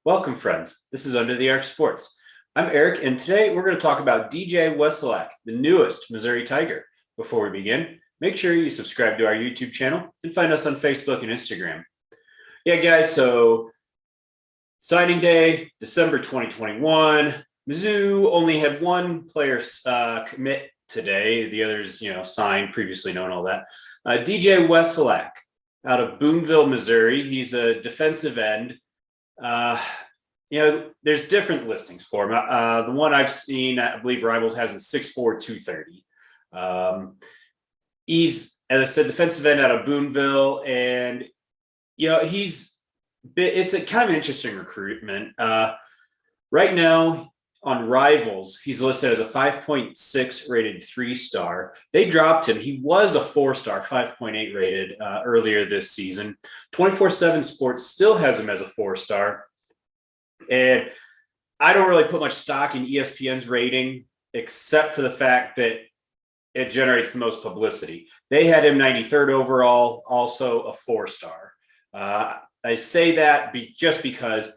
Welcome, friends. This is Under the Arc Sports. I'm Eric, and today we're going to talk about DJ Wesolak, the newest Missouri Tiger. Before we begin, make sure you subscribe to our YouTube channel and find us on Facebook and Instagram. Yeah, guys, so signing day, December 2021. Mizzou only had one player commit today. The others, signed, previously known, all that. DJ Wesolak out of Boonvile, Missouri. He's a defensive end. There's different listings for him. The one I've seen, I believe Rivals has him 6'4", 230. He's, as I said, defensive end out of Boonville, and it's a kind of an interesting recruitment. Right now on Rivals, he's listed as a 5.6 rated 3-star. They dropped him. He was a 4-star, 5.8 rated earlier this season. 24/7 Sports still has him as a 4-star. And I don't really put much stock in ESPN's rating, except for the fact that it generates the most publicity. They had him 93rd overall, also a 4-star. I say that just because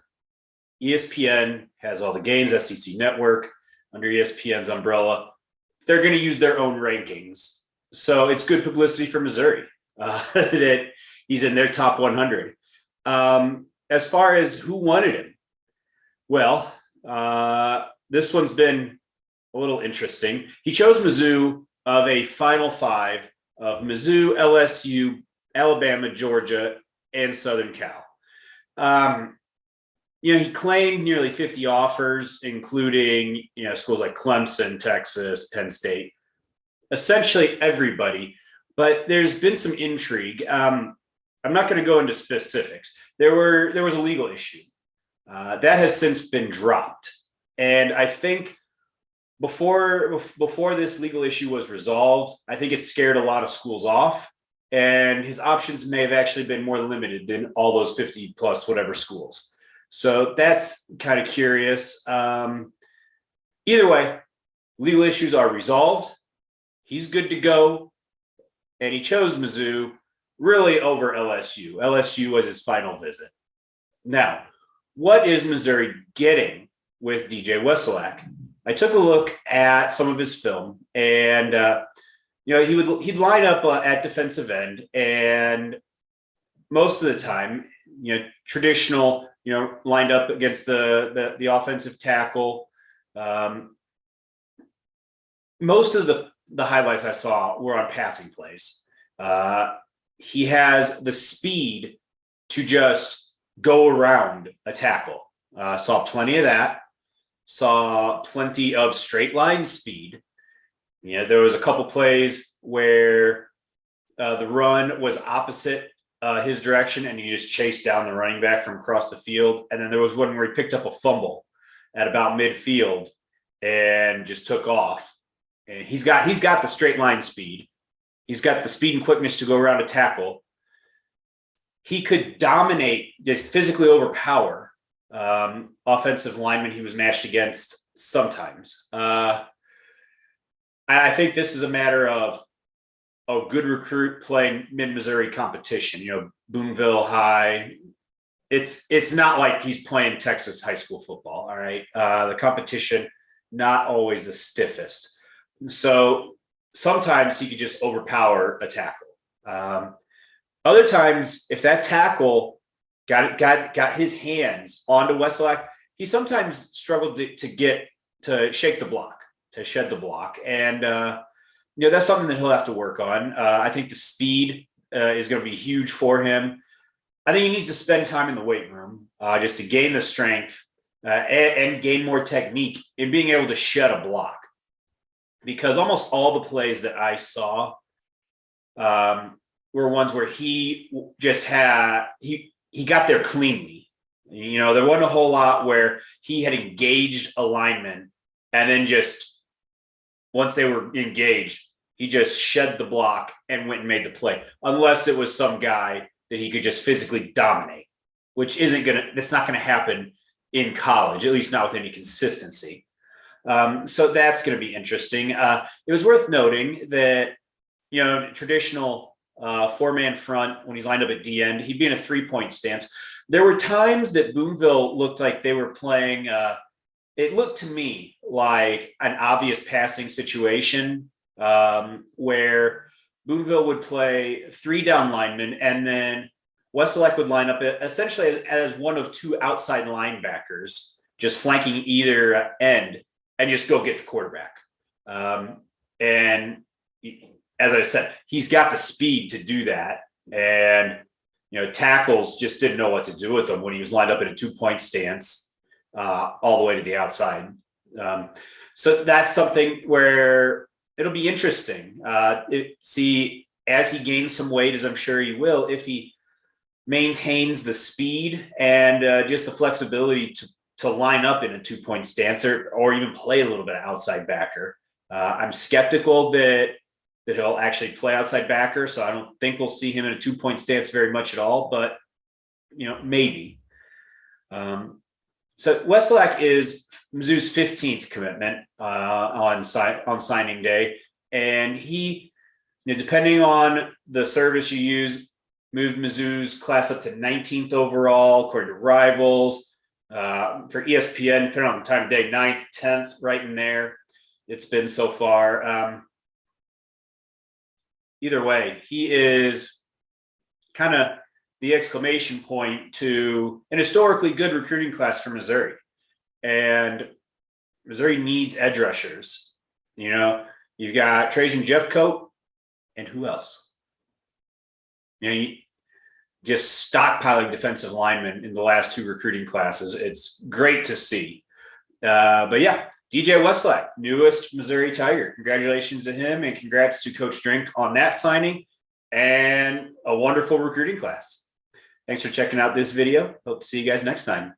ESPN has all the games, SEC Network, under ESPN's umbrella. They're going to use their own rankings. So it's good publicity for Missouri that he's in their top 100. As far as who wanted him, well, this one's been a little interesting. He chose Mizzou of a Final Five of Mizzou, LSU, Alabama, Georgia, and Southern Cal. He claimed nearly 50 offers, including, schools like Clemson, Texas, Penn State, essentially everybody. But there's been some intrigue. I'm not going to go into specifics. There was a legal issue that has since been dropped. And I think before this legal issue was resolved, I think it scared a lot of schools off. And his options may have actually been more limited than all those 50 plus whatever schools. So that's kind of curious. Either way, legal issues are resolved. He's good to go. And he chose Mizzou really over LSU. LSU was his final visit. Now, what is Missouri getting with DJ Wesolak? I took a look at some of his film, and he'd line up at defensive end, and most of the time, traditional, lined up against the offensive tackle. Most of the highlights I saw were on passing plays. He has the speed to just go around a tackle. Saw plenty of that. Saw plenty of straight line speed. There was a couple plays where the run was opposite his direction, and he just chased down the running back from across the field. And then there was one where he picked up a fumble at about midfield and just took off. And he's got the straight line speed. He's got the speed and quickness to go around a tackle. He could dominate, just physically overpower offensive linemen he was matched against sometimes. I think this is a matter of a good recruit playing mid-Missouri competition, Boonville High. It's not like he's playing Texas high school football, all right? The competition, not always the stiffest. So sometimes he could just overpower a tackle. Other times, if that tackle got his hands onto Wesolak, he sometimes struggled to shake the block, to shed the block. And, that's something that he'll have to work on. I think the speed is going to be huge for him. I think he needs to spend time in the weight room just to gain the strength and gain more technique in being able to shed a block. Because almost all the plays that I saw were ones where he just he got there cleanly. There wasn't a whole lot where he had engaged a lineman and then just once they were engaged, he just shed the block and went and made the play, unless it was some guy that he could just physically dominate, which that's not going to happen in college, at least not with any consistency. So that's going to be interesting. It was worth noting that, traditional 4-man front, when he's lined up at D end, he'd be in a 3-point stance. There were times that Boonville looked like they were playing. It looked to me like an obvious passing situation where Boonville would play 3 down linemen, and then Wesolak would line up essentially as one of 2 outside linebackers, just flanking either end, and just go get the quarterback. And as I said, he's got the speed to do that. And, tackles just didn't know what to do with him when he was lined up in a 2-point stance all the way to the outside. So that's something where it'll be interesting. See, as he gains some weight, as I'm sure he will, if he maintains the speed and just the flexibility to line up in a 2-point stance or even play a little bit of outside backer. I'm skeptical that he'll actually play outside backer, so I don't think we'll see him in a 2-point stance very much at all, but maybe. So Wesolak is Mizzou's 15th commitment on signing day, and he, depending on the service you use, moved Mizzou's class up to 19th overall according to Rivals. For ESPN, depending on the time of day, 9th, 10th, right in there. It's been so far. Either way, he is kind of the exclamation point to an historically good recruiting class for Missouri. And Missouri needs edge rushers. You've got Trajan Jeffcoat, and who else? Just stockpiling defensive linemen in the last 2 recruiting classes. It's great to see. But yeah, DJ Wesolak, newest Missouri Tiger. Congratulations to him, and congrats to Coach Drink on that signing and a wonderful recruiting class. Thanks for checking out this video. Hope to see you guys next time.